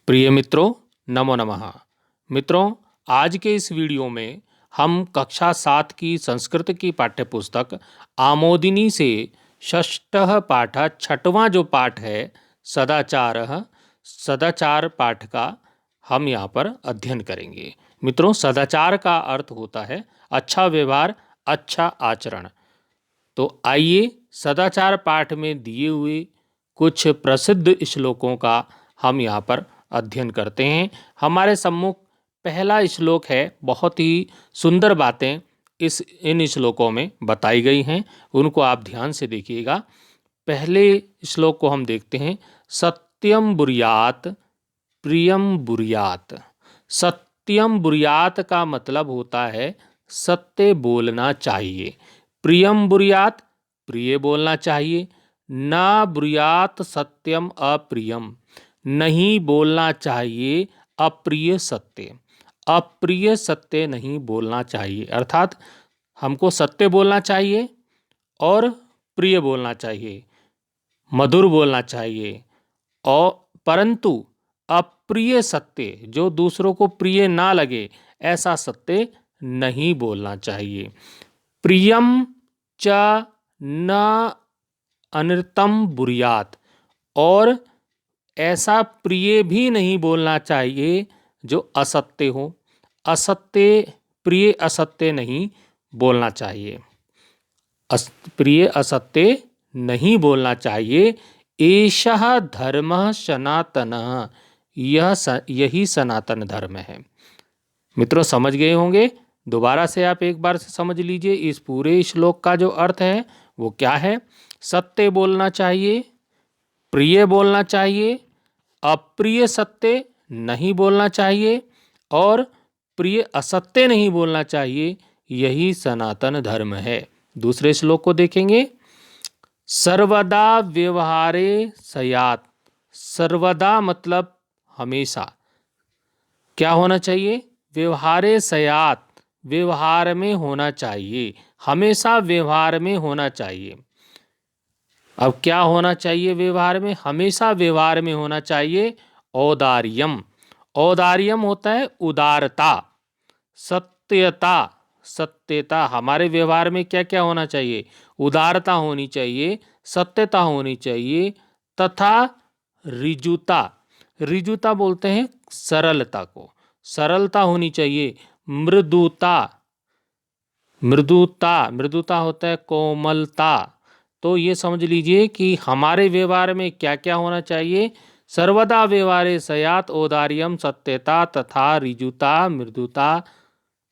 प्रिय मित्रों, नमो नमः। मित्रों, आज के इस वीडियो में हम कक्षा 7 की संस्कृत की पाठ्यपुस्तक आमोदिनी से षष्ठः पाठः छठवां जो पाठ है सदाचारः, सदाचार पाठ का हम यहाँ पर अध्ययन करेंगे। मित्रों, सदाचार का अर्थ होता है अच्छा व्यवहार, अच्छा आचरण। तो आइए सदाचार पाठ में दिए हुए कुछ प्रसिद्ध श्लोकों का हम यहाँ पर अध्ययन करते हैं। हमारे सम्मुख पहला श्लोक है। बहुत ही सुंदर बातें इन श्लोकों में बताई गई हैं, उनको आप ध्यान से देखिएगा। पहले श्लोक को हम देखते हैं। सत्यम बुर्यात प्रियम बुर्यात। सत्यम बुर्यात का मतलब होता है सत्य बोलना चाहिए। प्रियम बुर्यात, प्रिय बोलना चाहिए। ना बुर्यात सत्यम अप्रियम, नहीं बोलना चाहिए अप्रिय सत्य। अप्रिय सत्य नहीं बोलना चाहिए, अर्थात हमको सत्य बोलना चाहिए और प्रिय बोलना चाहिए, मधुर बोलना चाहिए। और परंतु अप्रिय सत्य, जो दूसरों को प्रिय ना लगे, ऐसा सत्य नहीं बोलना चाहिए। प्रियम च न अनृतम बुर्यात, और ऐसा प्रिय भी नहीं बोलना चाहिए जो असत्य हो। असत्य, प्रिय असत्य नहीं बोलना चाहिए। प्रिय असत्य नहीं बोलना चाहिए। एषः धर्मः सनातनः, यही सनातन धर्म है। मित्रों, समझ गए होंगे। दोबारा से आप एक बार से समझ लीजिए इस पूरे श्लोक का जो अर्थ है वो क्या है। सत्य बोलना चाहिए, प्रिय बोलना चाहिए, अप्रिय सत्य नहीं बोलना चाहिए और प्रिय असत्य नहीं बोलना चाहिए। यही सनातन धर्म है। दूसरे श्लोक को देखेंगे। सर्वदा व्यवहारे सयात। सर्वदा मतलब हमेशा। क्या होना चाहिए? व्यवहारे सयात, व्यवहार में होना चाहिए, हमेशा व्यवहार में होना चाहिए। अब क्या होना चाहिए व्यवहार में? हमेशा व्यवहार में होना चाहिए औदार्यम। औदार्यम होता है उदारता, सत्यता। सत्यता, हमारे व्यवहार में क्या क्या होना चाहिए? उदारता होनी चाहिए, सत्यता होनी चाहिए, तथा ऋजुता। ऋजुता बोलते हैं सरलता को, सरलता होनी चाहिए। मृदुता, मृदुता, मृदुता होता है कोमलता। तो ये समझ लीजिए कि हमारे व्यवहार में क्या क्या होना चाहिए। सर्वदा व्यवहारे सयात औदार्यम, सत्यता तथा ऋजुता, मृदुता।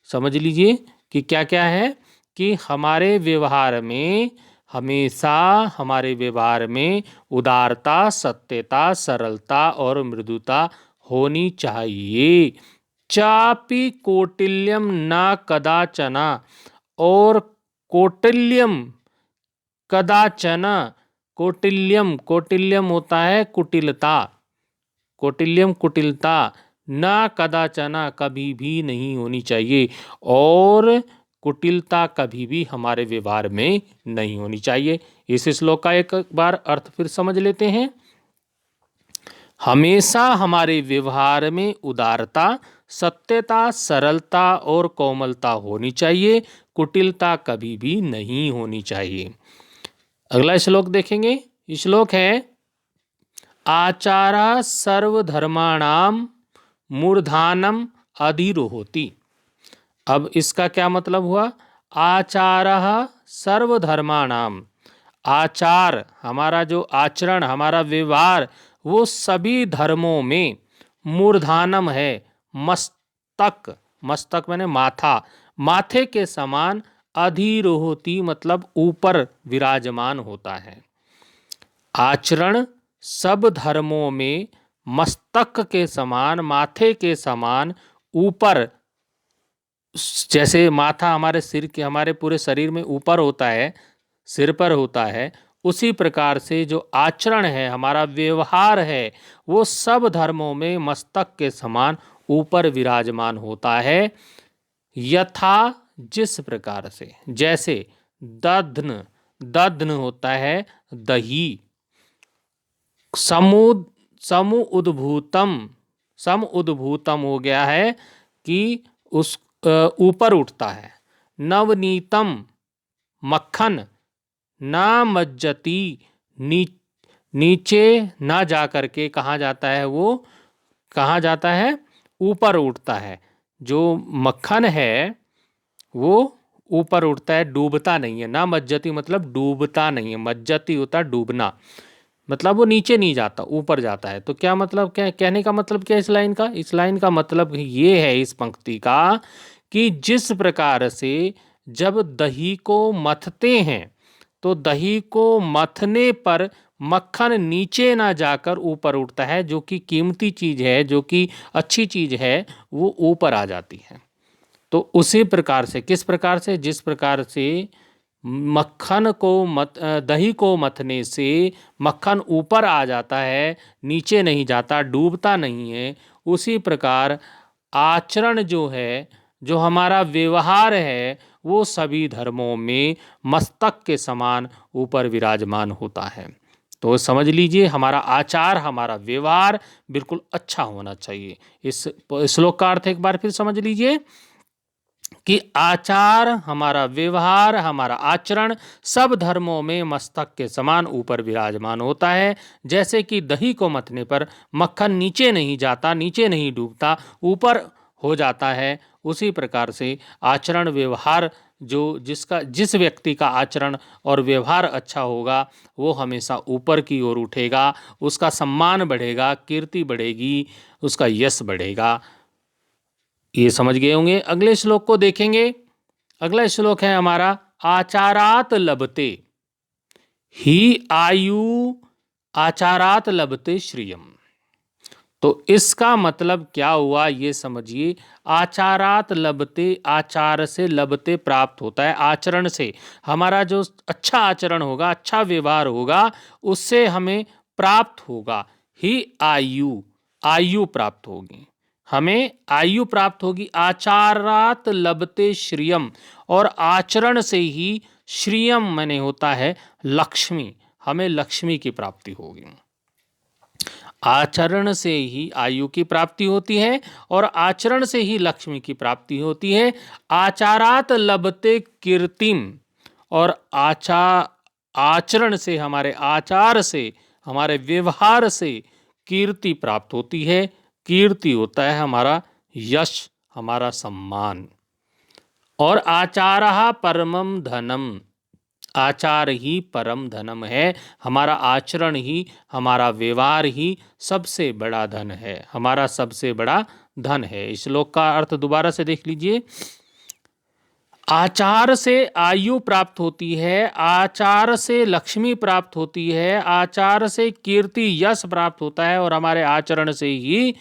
समझ लीजिए कि क्या क्या है कि हमारे व्यवहार में, हमेशा हमारे व्यवहार में उदारता, सत्यता, सरलता और मृदुता होनी चाहिए। चापि कौटिल्यम न कदाचना, और कौटिल्यम, कदाचन, कौटिल्यम, कौटिल्यम होता है कुटिलता, कौटिल्यम कुटिलता, ना कदाचना कभी भी नहीं होनी चाहिए, और कुटिलता कभी भी हमारे व्यवहार में नहीं होनी चाहिए। इस श्लोक का एक बार अर्थ फिर समझ लेते हैं। हमेशा हमारे व्यवहार में उदारता, सत्यता, सरलता और कोमलता होनी चाहिए, कुटिलता कभी भी नहीं होनी चाहिए। अगला श्लोक देखेंगे। श्लोक है आचारा सर्वधर्माणाम मूर्धानम अधिरोहति। अब इसका क्या मतलब हुआ? आचारः सर्वधर्माणाम, आचार, हमारा जो आचरण, हमारा व्यवहार, वो सभी धर्मों में मूर्धानम है, मस्तक, मस्तक मैंने माथा, माथे के समान, अधिरोहति मतलब ऊपर विराजमान होता है। आचरण सब धर्मों में मस्तक के समान, माथे के समान ऊपर, जैसे माथा हमारे सिर के, हमारे पूरे शरीर में ऊपर होता है, सिर पर होता है, उसी प्रकार से जो आचरण है, हमारा व्यवहार है, वो सब धर्मों में मस्तक के समान ऊपर विराजमान होता है। यथा, जिस प्रकार से, जैसे दध्न, दध्न होता है दही, समु उद्भूतम, सम उद्भूतम हो गया है कि उस ऊपर उठता है। नवनीतम मक्खन ना मज्जती, नी, नीचे ना जा करके कहाँ जाता है, वो कहाँ जाता है, ऊपर उठता है। जो मक्खन है वो ऊपर उठता है, डूबता नहीं है। ना मज्जती मतलब डूबता नहीं है, मज्जती होता है डूबना, मतलब वो नीचे नहीं जाता, ऊपर जाता है। तो क्या मतलब, क्या कहने का मतलब क्या है इस लाइन का? इस लाइन का मतलब ये है इस पंक्ति का कि जिस प्रकार से जब दही को मथते हैं तो दही को मथने पर मक्खन नीचे ना जाकर ऊपर उठता है, जो कि कीमती चीज है, जो कि अच्छी चीज है, वो ऊपर आ जाती है। तो उसी प्रकार से, किस प्रकार से, जिस प्रकार से मक्खन को दही को मथने से मक्खन ऊपर आ जाता है, नीचे नहीं जाता, डूबता नहीं है, उसी प्रकार आचरण जो है, जो हमारा व्यवहार है, वो सभी धर्मों में मस्तक के समान ऊपर विराजमान होता है। तो समझ लीजिए, हमारा आचार, हमारा व्यवहार बिल्कुल अच्छा होना चाहिए। इस श्लोक का अर्थ एक बार फिर समझ लीजिए कि आचार, हमारा व्यवहार, हमारा आचरण सब धर्मों में मस्तक के समान ऊपर विराजमान होता है। जैसे कि दही को मथने पर मक्खन नीचे नहीं जाता, नीचे नहीं डूबता, ऊपर हो जाता है, उसी प्रकार से आचरण व्यवहार, जो जिस व्यक्ति का आचरण और व्यवहार अच्छा होगा वो हमेशा ऊपर की ओर उठेगा, उसका सम्मान बढ़ेगा, कीर्ति बढ़ेगी, उसका यश बढ़ेगा। ये समझ गए होंगे। अगले श्लोक को देखेंगे। अगला श्लोक है हमारा, आचारात लभते ही आयु, आचारात लभते श्रियम। तो इसका मतलब क्या हुआ ये समझिए। आचारात लभते, आचार से लभते प्राप्त होता है, आचरण से, हमारा जो अच्छा आचरण होगा, अच्छा व्यवहार होगा, उससे हमें प्राप्त होगा ही आयु, आयु प्राप्त होगी, हमें आयु प्राप्त होगी। आचारात लभते श्रियम, और आचरण से ही श्रियम माने होता है लक्ष्मी, हमें लक्ष्मी की प्राप्ति होगी। आचरण से ही आयु की प्राप्ति होती है और आचरण से ही लक्ष्मी की प्राप्ति होती है। आचारात लभते कीर्तिम, और आचरण से, हमारे आचार से, हमारे व्यवहार से कीर्ति प्राप्त होती है। कीर्ति होता है हमारा यश, हमारा सम्मान। और आचारः परमम धनम, आचार ही परम धनम है। हमारा आचरण ही, हमारा व्यवहार ही सबसे बड़ा धन है, हमारा सबसे बड़ा धन है। इस श्लोक का अर्थ दोबारा से देख लीजिए। आचार से आयु प्राप्त होती है, आचार से लक्ष्मी प्राप्त होती है, आचार से कीर्ति यश प्राप्त होता है, और हमारे आचरण से ही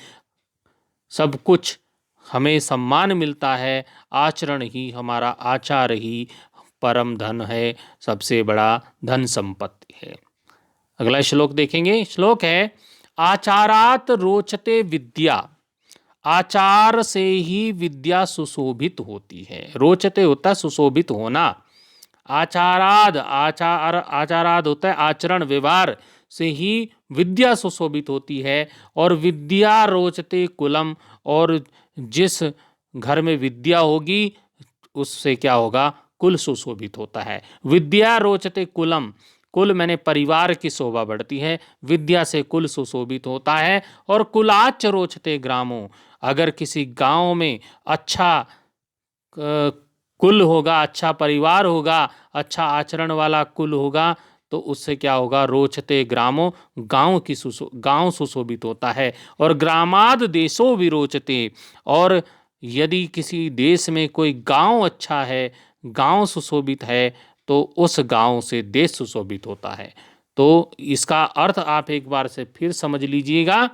सब कुछ हमें सम्मान मिलता है। आचरण ही, हमारा आचार ही परम धन है, सबसे बड़ा धन संपत्ति है। अगला श्लोक देखेंगे। श्लोक है, आचारात रोचते विद्या, आचार से ही विद्या सुशोभित होती है। रोचते होता है सुशोभित होना, आचाराद, आचाराद होता है आचरण व्यवहार से ही विद्या सुशोभित होती है। और विद्या रोचते कुलम, और जिस घर में विद्या होगी उससे क्या होगा, कुल सुशोभित होता है। विद्या रोचते कुलम, कुल मैंने परिवार की शोभा बढ़ती है, विद्या से कुल सुशोभित होता है। और कुलाच रोचते ग्रामों, अगर किसी गांव में अच्छा कुल होगा, अच्छा परिवार होगा, अच्छा आचरण वाला कुल होगा, तो उससे क्या होगा, रोचते ग्रामों, गांव सुशोभित होता है। और ग्रामाद देशो विरोचते, और यदि किसी देश में कोई गांव अच्छा है, गांव सुशोभित है, तो उस गांव से देश सुशोभित होता है। तो इसका अर्थ आप एक बार से फिर समझ लीजिएगा।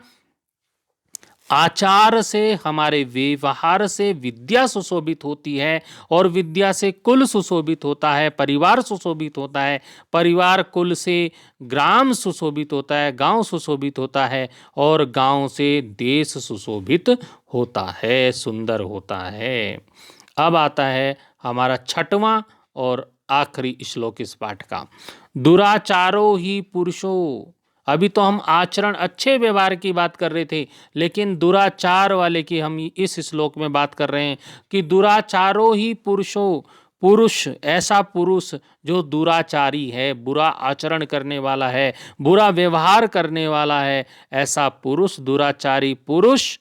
आचार से, हमारे व्यवहार से विद्या सुशोभित होती है, और विद्या से कुल सुशोभित होता है, परिवार सुशोभित होता है, परिवार कुल से ग्राम सुशोभित होता है, गांव सुशोभित होता है, और गांव से देश सुशोभित होता है, सुंदर होता है। अब आता है हमारा छठवां और आखिरी श्लोक इस पाठ का। दुराचारो ही पुरुषो, अभी तो हम आचरण अच्छे व्यवहार की बात कर रहे थे, लेकिन दुराचार वाले की हम इस श्लोक में बात कर रहे हैं कि दुराचारो ही पुरुष ऐसा पुरुष जो दुराचारी है, बुरा आचरण करने वाला है, बुरा व्यवहार करने वाला है, ऐसा पुरुष, दुराचारी पुरुष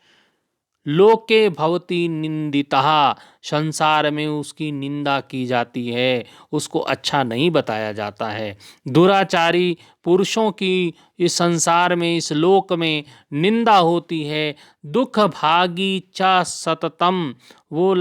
लोके भवति निंदितः, संसार में उसकी निंदा की जाती है, उसको अच्छा नहीं बताया जाता है। दुराचारी पुरुषों की इस संसार में, इस लोक में निंदा होती है। दुख भागी च सततम, वो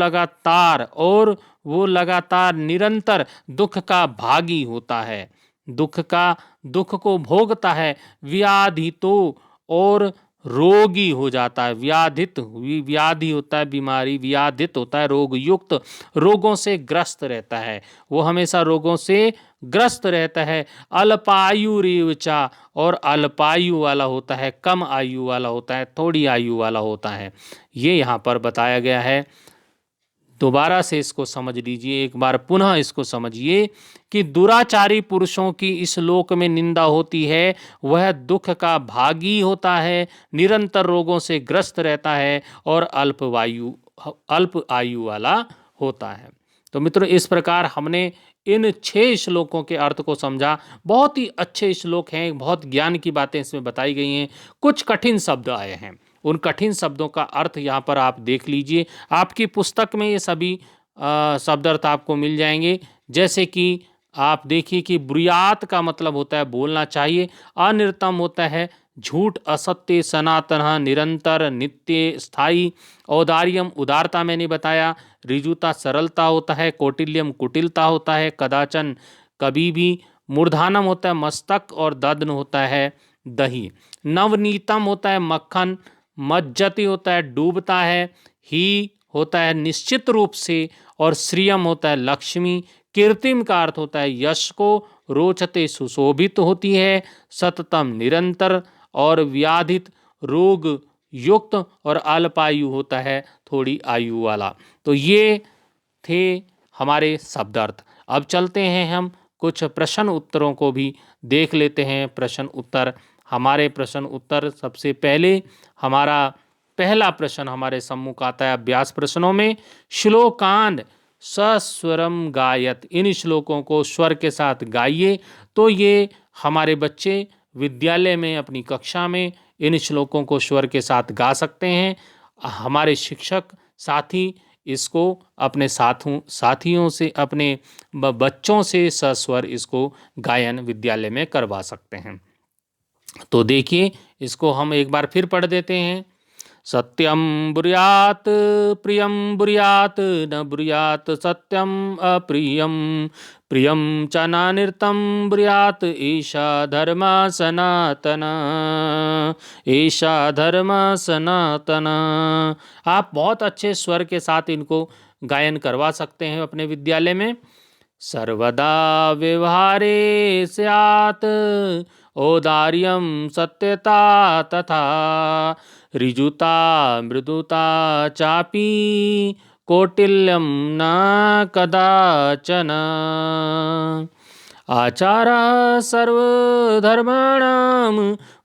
लगातार निरंतर दुख का भागी होता है, दुख को भोगता है। व्याधितो, और रोगी हो जाता है। व्याधि होता है बीमारी, व्याधित होता है रोग युक्त, रोगों से ग्रस्त रहता है, वो हमेशा रोगों से ग्रस्त रहता है। अल्पायु रेवचा, और अल्पायु वाला होता है, कम आयु वाला होता है, थोड़ी आयु वाला होता है। ये यहाँ पर बताया गया है। दोबारा से इसको समझ लीजिए, एक बार पुनः इसको समझिए कि दुराचारी पुरुषों की इस लोक में निंदा होती है, वह दुख का भागी होता है, निरंतर रोगों से ग्रस्त रहता है और अल्प आयु वाला होता है। तो मित्रों, इस प्रकार हमने इन 6 श्लोकों के अर्थ को समझा। बहुत ही अच्छे श्लोक हैं, बहुत ज्ञान की बातें इसमें बताई गई हैं। कुछ कठिन शब्द आए हैं, उन कठिन शब्दों का अर्थ यहाँ पर आप देख लीजिए। आपकी पुस्तक में ये सभी शब्द अर्थ आपको मिल जाएंगे। जैसे कि आप देखिए कि ब्रुयात का मतलब होता है बोलना चाहिए, अनिरतम होता है झूठ, असत्य, सनातन, निरंतर, नित्य, स्थायी, औदार्यम उदारता मैंने बताया, ऋजुता सरलता होता है, कौटिल्यम कुटिलता होता है, कदाचन कभी भी, मूर्धानम होता है मस्तक, और दद्न होता है दही, नवनीतम होता है मक्खन, मज्जति होता है डूबता है, ही होता है निश्चित रूप से, और श्रियम होता है लक्ष्मी, कीर्तिम का अर्थ होता है यश को, रोचते सुशोभित होती है, सततम निरंतर, और व्याधित रोग युक्त, और अल्पायु होता है थोड़ी आयु वाला। तो ये थे हमारे शब्दार्थ। अब चलते हैं हम कुछ प्रश्न उत्तरों को भी देख लेते हैं। प्रश्न उत्तर, हमारे प्रश्न उत्तर, सबसे पहले हमारा पहला प्रश्न हमारे सम्मुख आता है अभ्यास प्रश्नों में। श्लोकान सस्वरम गायत, इन श्लोकों को स्वर के साथ गाइए। तो ये हमारे बच्चे विद्यालय में अपनी कक्षा में इन श्लोकों को स्वर के साथ गा सकते हैं। हमारे शिक्षक साथी इसको अपने साथियों से, अपने बच्चों से सस्वर इसको गायन विद्यालय में करवा सकते हैं। तो देखिए, इसको हम एक बार फिर पढ़ देते हैं। सत्यम ब्रूयात प्रियम ब्रूयात, न ब्रूयात सत्यम अप्रियम, प्रियम च नानिर्तम ब्रूयात, ईशा धर्म सनातन, ईशा धर्म सनातन। आप बहुत अच्छे स्वर के साथ इनको गायन करवा सकते हैं अपने विद्यालय में। सर्वदा व्यवहारे स्यात् औदार्यम सत्यता तथा, ऋजुता मृदुता चापि कौटिल्यम न कदाचन, आचारः सर्वधर्माणां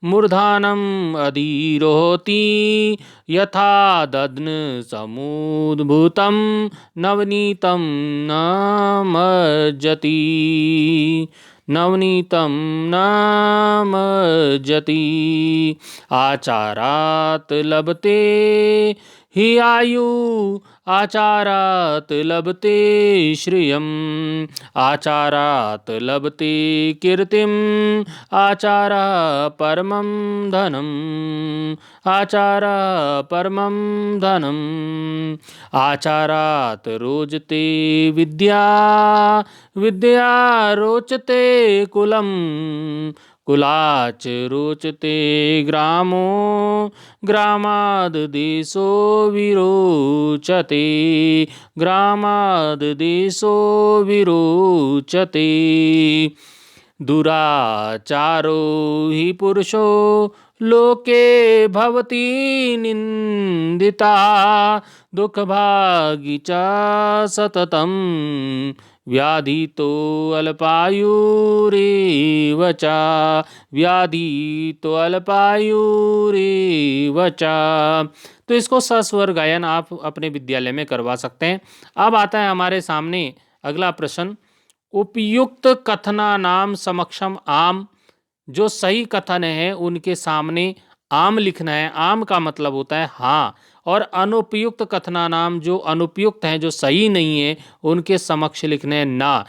मूर्धानम् अधीरोति, यथा दध्न समुद्भूतं नवनीतं न मज्जति, नवनीतं न मज्जति, आचारात् लभते हि आयु, आचारात् लभते श्रियम्, आचारात् लभते कीर्तिम्, आचारः परमं धनम्, आचारः परमं धनम्, आचारात् रोचते विद्या, विद्या रोचते कुलम्, कुलाच रोचते ग्रामो, ग्रामाद् देशो विरोचते, ग्रामाद् देशो विरोचते, दुराचारो हि पुरुषो लोके भवति निंदिता, दुःखभागी च सततं व्याधितो अल्पायुरेव च, व्याधितो अल्पायुरेव च। तो इसको सस्वर गायन आप अपने विद्यालय में करवा सकते हैं। अब आता है हमारे सामने अगला प्रश्न, उपयुक्त कथना नाम समक्षम आम। जो सही कथन है उनके सामने आम लिखना है। आम का मतलब होता है हाँ, और अनुपयुक्त कथना नाम, जो अनुपयुक्त हैं, जो सही नहीं है, उनके समक्ष लिखने हैं ना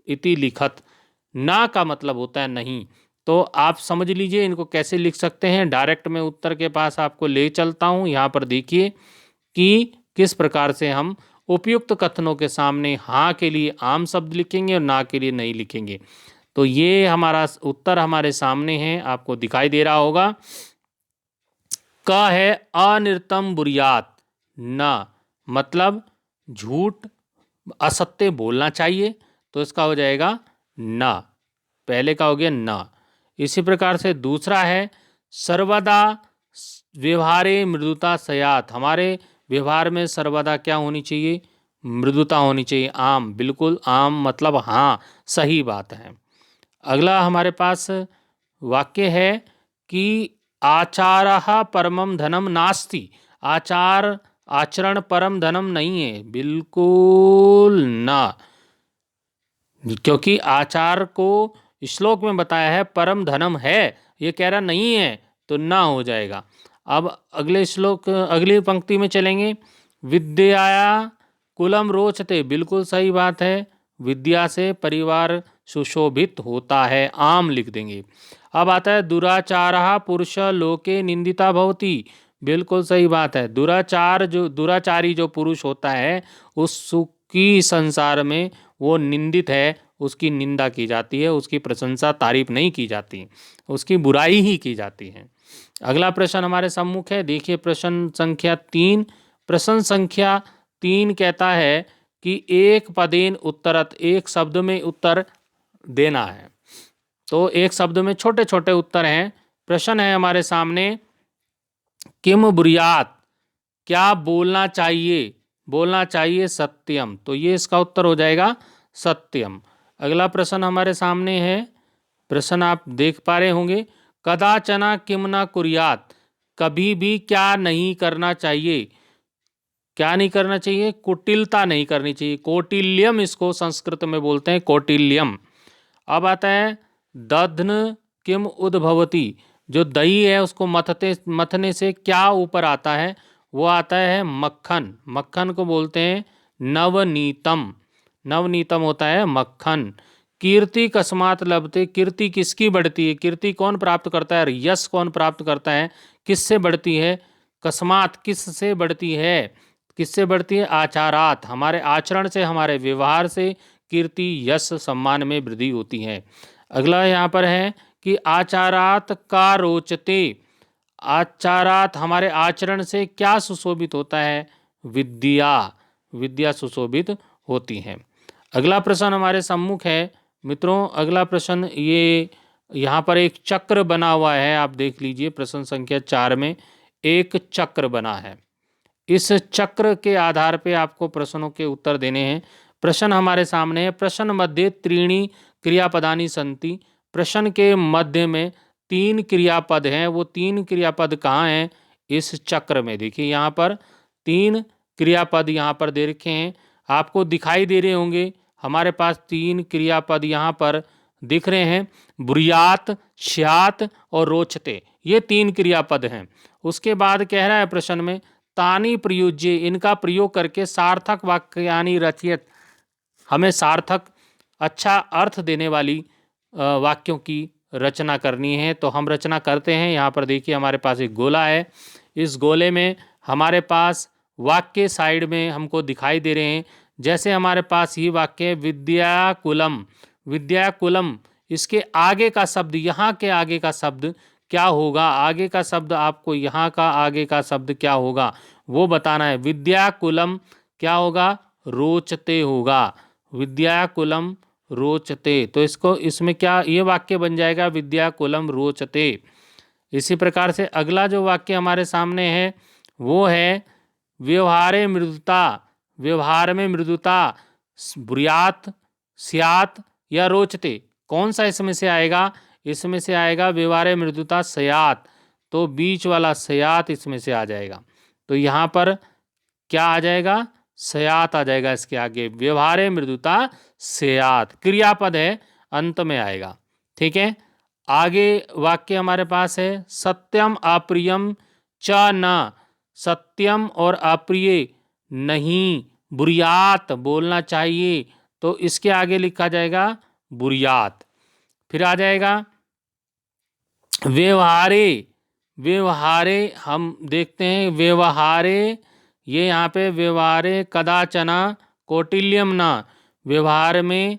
इति लिखत। ना का मतलब होता है नहीं। तो आप समझ लीजिए इनको कैसे लिख सकते हैं। डायरेक्ट मैं उत्तर के पास आपको ले चलता हूं। यहाँ पर देखिए कि किस प्रकार से हम उपयुक्त कथनों के सामने हाँ के लिए आम शब्द लिखेंगे और ना के लिए नहीं लिखेंगे। तो ये हमारा उत्तर हमारे सामने है, आपको दिखाई दे रहा होगा। क है अनिर्तम बुरियात, न मतलब झूठ असत्य बोलना चाहिए, तो इसका हो जाएगा न। पहले का हो गया न। इसी प्रकार से दूसरा है सर्वदा व्यवहारे मृदुता सयात। हमारे व्यवहार में सर्वदा क्या होनी चाहिए? मृदुता होनी चाहिए। आम, बिल्कुल आम मतलब हाँ, सही बात है। अगला हमारे पास वाक्य है कि आचारः परमम धनम नास्ति। आचार, आचरण परम धनम नहीं है, बिल्कुल ना, क्योंकि आचार को श्लोक में बताया है परम धनम है, ये कह रहा नहीं है, तो ना हो जाएगा। अब अगले श्लोक, अगली पंक्ति में चलेंगे। विद्याया कुलम रोचते, बिल्कुल सही बात है, विद्या से परिवार सुशोभित होता है, आम लिख देंगे। अब आता है दुराचारः पुरुष लोके निंदिता भवति, बिल्कुल सही बात है। दुराचारी जो पुरुष होता है उसकी संसार में वो निंदित है, उसकी निंदा की जाती है, उसकी प्रशंसा तारीफ नहीं की जाती, उसकी बुराई ही की जाती है। अगला प्रश्न हमारे सम्मुख है, देखिए प्रश्न संख्या 3। प्रश्न संख्या 3 कहता है कि एक पदेन उत्तरत, एक शब्द में उत्तर देना है। तो एक शब्द में छोटे छोटे उत्तर हैं। प्रश्न है हमारे सामने, किम बुरियात, क्या बोलना चाहिए? बोलना चाहिए सत्यम, तो ये इसका उत्तर हो जाएगा सत्यम। अगला प्रश्न हमारे सामने है, प्रश्न आप देख पा रहे होंगे, कदाचना किम न कुर्यात, कभी भी क्या नहीं करना चाहिए? क्या नहीं करना चाहिए? कुटिलता नहीं करनी चाहिए। कौटिल्यम इसको संस्कृत में बोलते हैं, कौटिल्यम। अब आता है दध्न किम उद्भवती, जो दही है उसको मथने से क्या ऊपर आता है? वो आता है मक्खन। मक्खन को बोलते हैं नवनीतम। नवनीतम होता है मक्खन। कीर्ति कस्मात लभते, कीर्ति किसकी बढ़ती है? कीर्ति कौन प्राप्त करता है? यश कौन प्राप्त करता है? किससे बढ़ती है? कस्मात, किससे बढ़ती है? किससे बढ़ती है? आचारात, हमारे आचरण से, हमारे व्यवहार से कीर्ति, यश, सम्मान में वृद्धि होती है। अगला यहाँ पर है कि आचारात का रोचते, आचारात हमारे आचरण से क्या सुशोभित होता है? विद्या, विद्या सुशोभित होती है। अगला प्रश्न हमारे सम्मुख है मित्रों। अगला प्रश्न, ये यहाँ पर एक चक्र बना हुआ है, आप देख लीजिए। प्रश्न संख्या 4 में एक चक्र बना है। इस चक्र के आधार पे आपको प्रश्नों के उत्तर देने हैं। प्रश्न हमारे सामने है, प्रश्न मध्य त्रीणि क्रियापदानि सन्ति। प्रश्न के मध्य में 3 क्रियापद हैं। वो 3 क्रियापद कहाँ हैं? इस चक्र में। देखिए यहाँ पर 3 क्रियापद यहाँ पर दे रखे हैं, आपको दिखाई दे रहे होंगे। हमारे पास 3 क्रियापद यहाँ पर दिख रहे हैं, बुरियात, स्यात और रोचते, ये 3 क्रियापद हैं। उसके बाद कह रहा है प्रश्न में, तानी प्रयुज्य, इनका प्रयोग करके सार्थक वाक्यानि रचयत, हमें सार्थक, अच्छा अर्थ देने वाली वाक्यों की रचना करनी है। तो हम रचना करते हैं। यहाँ पर देखिए हमारे पास एक गोला है। इस गोले में हमारे पास वाक्य साइड में हमको दिखाई दे रहे हैं। जैसे हमारे पास ये वाक्य है विद्याकुलम, विद्याकुलम, इसके आगे का शब्द, यहाँ के आगे का शब्द क्या होगा? आगे का शब्द आपको, यहाँ का आगे का शब्द क्या होगा वो बताना है। विद्याकुलम क्या होगा? रोचते होगा। विद्याकुलम रोचते, तो इसको, इसमें क्या, ये वाक्य बन जाएगा विद्याकुलम रोचते। इसी प्रकार से अगला जो वाक्य हमारे सामने है वो है व्यवहारे मृदुता, व्यवहार में मृदुता, ब्रूयात, स्यात या रोचते, कौन सा इसमें से आएगा? इसमें से आएगा व्यवहारे मृदुता स्यात, तो बीच वाला स्यात इसमें से आ जाएगा। तो यहाँ पर क्या आ जाएगा? स्यात आ जाएगा इसके आगे, व्यवहारे मृदुता स्यात, क्रियापद है, अंत में आएगा। ठीक है, आगे वाक्य हमारे पास है सत्यम अप्रियम च न, सत्यम और अप्रिय नहीं, बुरियात बोलना चाहिए, तो इसके आगे लिखा जाएगा बुरियात। फिर आ जाएगा व्यवहारे, व्यवहारे हम देखते हैं व्यवहारे, ये यहाँ पे व्यवहारे कदाचना कौटिल्यम न, व्यवहार में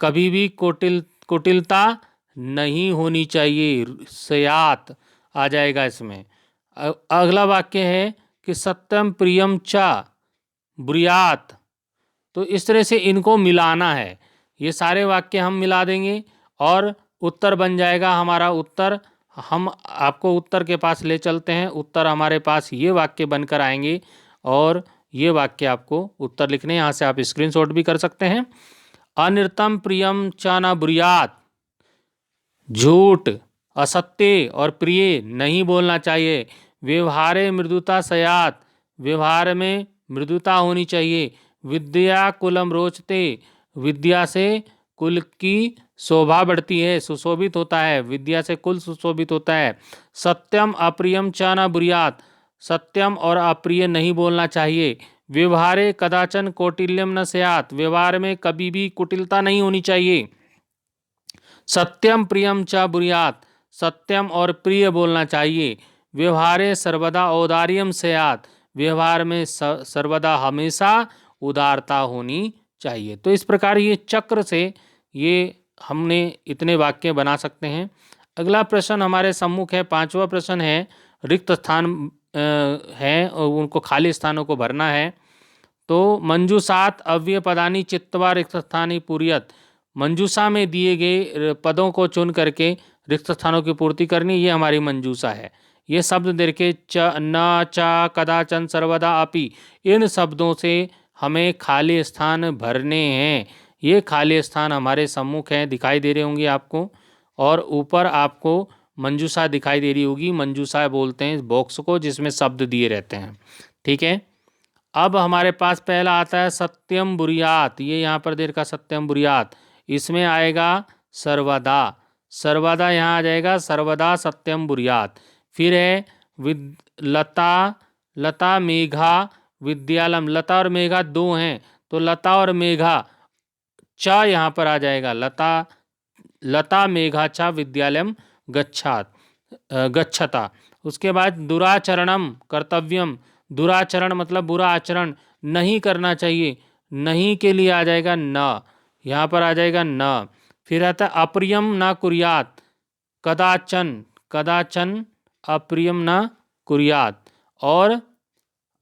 कभी भी कुटिलता नहीं होनी चाहिए, स्यात आ जाएगा इसमें। अगला वाक्य है कि सत्यम प्रियम चा बुरियात, तो इस तरह से इनको मिलाना है, ये सारे वाक्य हम मिला देंगे और उत्तर बन जाएगा हमारा। उत्तर हम आपको उत्तर के पास ले चलते हैं, उत्तर हमारे पास ये वाक्य बनकर आएंगे और ये वाक्य आपको उत्तर लिखने, यहाँ से आप स्क्रीनशॉट भी कर सकते हैं। अनिर्तम प्रियम च न बुरियात, झूठ, असत्य और प्रिय नहीं बोलना चाहिए। व्यवहारे मृदुता स्यात्, व्यवहार में मृदुता होनी चाहिए। विद्या कुलम रोचते, विद्या से कुल की शोभा बढ़ती है, सुशोभित होता है, विद्या से कुल सुशोभित होता है। सत्यम अप्रियम च न बुरियात, सत्यम और अप्रिय नहीं बोलना चाहिए। व्यवहारे कदाचन कौटिल्यम न स्यात्, व्यवहार में कभी भी कुटिलता नहीं होनी चाहिए। सत्यम प्रियम च बुरियात, सत्यम और प्रिय बोलना चाहिए। व्यवहारे सर्वदा औदार्यम स्यात्, व्यवहार में सर्वदा हमेशा उदारता होनी चाहिए। तो इस प्रकार ये चक्र से ये हमने इतने वाक्य बना सकते हैं। अगला प्रश्न हमारे सम्मुख है, पांचवा प्रश्न है, रिक्त स्थान है और उनको खाली स्थानों को भरना है। तो मंजूषात अव्यय पदानी चित्तवा रिक्त स्थानी पूर्यत, मंजूषा में दिए गए पदों को चुन करके रिक्त स्थानों की पूर्ति करनी, ये हमारी मंजूषा है। ये शब्द दे के च न च कदाचन सर्वदा अपि, इन शब्दों से हमें खाली स्थान भरने हैं। ये खाली स्थान हमारे सम्मुख हैं, दिखाई दे रहे होंगे आपको, और ऊपर आपको मंजूषा दिखाई दे रही होगी। मंजूषा बोलते हैं इस बॉक्स को जिसमें शब्द दिए रहते हैं। ठीक है, अब हमारे पास पहला आता है सत्यम बुरियात, ये यहाँ पर देर का सत्यम बुरियात, इसमें आएगा सर्वदा, सर्वदा यहाँ आ जाएगा, सर्वदा सत्यम बुरियात। फिर है लता, लता मेघा विद्यालम, लता और मेघा दो हैं, तो लता और मेघा च यहाँ पर आ जाएगा, लता, लता मेघा च विद्यालयम गच्छात गच्छता। उसके बाद दुराचरणम कर्तव्यम, दुराचरण मतलब बुरा आचरण नहीं करना चाहिए, नहीं के लिए आ जाएगा न, यहाँ पर आ जाएगा न। फिर आता है अप्रियम न कुर्यात, कदाचन, कदाचन अप्रियम न कुर्यात। और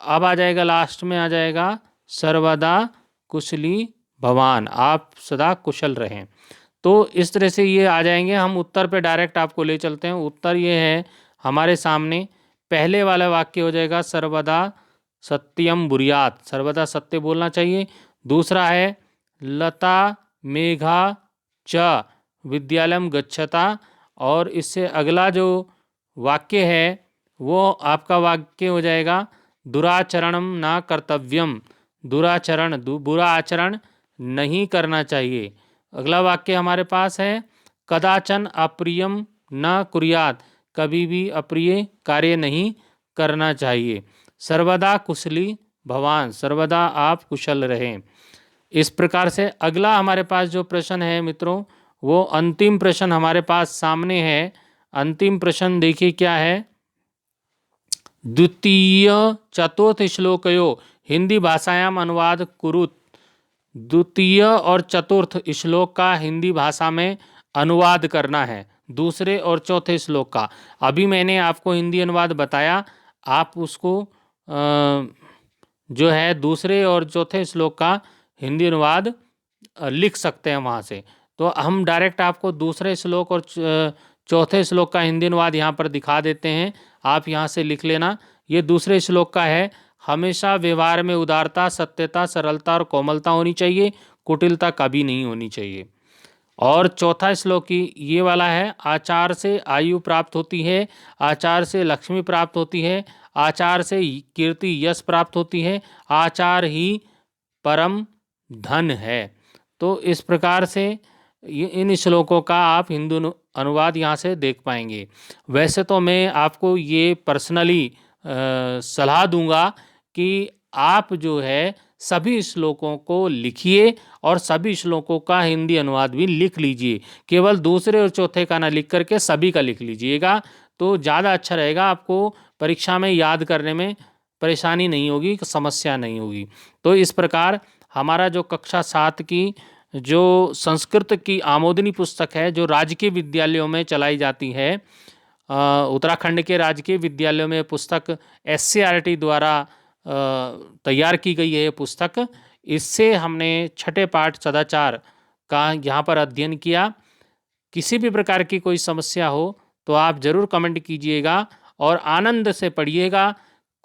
अब आ जाएगा लास्ट में आ जाएगा सर्वदा कुशली भवान, आप सदा कुशल रहें। तो इस तरह से ये आ जाएंगे। हम उत्तर पे डायरेक्ट आपको ले चलते हैं। उत्तर ये है हमारे सामने, पहले वाला वाक्य हो जाएगा सर्वदा सत्यम बुरियात, सर्वदा सत्य बोलना चाहिए। दूसरा है लता मेघा च विद्यालयम गच्छता, और इससे अगला जो वाक्य है वो आपका वाक्य हो जाएगा दुराचरणम ना कर्तव्यम, दुराचरण बुरा आचरण नहीं करना चाहिए। अगला वाक्य हमारे पास है कदाचन अप्रियम न कुर्यात, कभी भी अप्रिय कार्य नहीं करना चाहिए। सर्वदा कुशली भवान, सर्वदा आप कुशल रहें। इस प्रकार से अगला हमारे पास जो प्रश्न है मित्रों, वो अंतिम प्रश्न हमारे पास सामने है। अंतिम प्रश्न देखिए क्या है, द्वितीय चतुर्थ श्लोकयो हिंदी भाषायाम अनुवाद कुरुत, द्वितीय और चतुर्थ श्लोक का हिंदी भाषा में अनुवाद करना है, दूसरे और चौथे श्लोक का। अभी मैंने आपको हिंदी अनुवाद बताया, आप उसको जो है दूसरे और चौथे श्लोक का हिंदी अनुवाद लिख सकते हैं वहाँ से। तो हम डायरेक्ट आपको दूसरे श्लोक और चौथे श्लोक का हिंदी अनुवाद यहाँ पर दिखा देते हैं, आप यहाँ से लिख लेना। ये दूसरे श्लोक का है, हमेशा व्यवहार में उदारता, सत्यता, सरलता और कोमलता होनी चाहिए, कुटिलता कभी नहीं होनी चाहिए। और चौथा श्लोक की ये वाला है, आचार से आयु प्राप्त होती है, आचार से लक्ष्मी प्राप्त होती है, आचार से कीर्ति यश प्राप्त होती है, आचार ही परम धन है। तो इस प्रकार से इन श्लोकों का आप हिंदू अनुवाद यहाँ से देख पाएंगे। वैसे तो मैं आपको ये पर्सनली सलाह दूंगा कि आप जो है सभी श्लोकों को लिखिए और सभी श्लोकों का हिंदी अनुवाद भी लिख लीजिए। केवल दूसरे और चौथे का ना लिख करके सभी का लिख लीजिएगा, तो ज़्यादा अच्छा रहेगा। आपको परीक्षा में याद करने में परेशानी नहीं होगी, समस्या नहीं होगी। तो इस प्रकार हमारा जो कक्षा 7 की जो संस्कृत की आमोदनी पुस्तक है, जो राजकीय विद्यालयों में चलाई जाती है, उत्तराखंड के राजकीय विद्यालयों में पुस्तक SCERT द्वारा तैयार की गई है ये पुस्तक। इससे हमने छठे पाठ सदाचार का यहाँ पर अध्ययन किया। किसी भी प्रकार की कोई समस्या हो तो आप ज़रूर कमेंट कीजिएगा और आनंद से पढ़िएगा।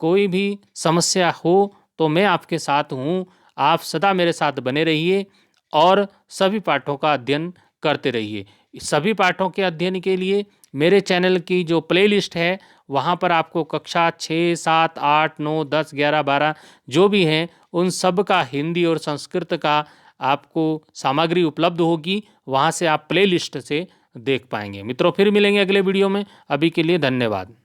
कोई भी समस्या हो तो मैं आपके साथ हूँ, आप सदा मेरे साथ बने रहिए और सभी पाठों का अध्ययन करते रहिए। सभी पाठों के अध्ययन के लिए मेरे चैनल की जो प्लेलिस्ट है वहाँ पर आपको कक्षा 6, 7, 8, 9, 10, 11, 12 जो भी हैं उन सब का हिंदी और संस्कृत का आपको सामग्री उपलब्ध होगी। वहाँ से आप प्लेलिस्ट से देख पाएंगे। मित्रों, फिर मिलेंगे अगले वीडियो में। अभी के लिए धन्यवाद।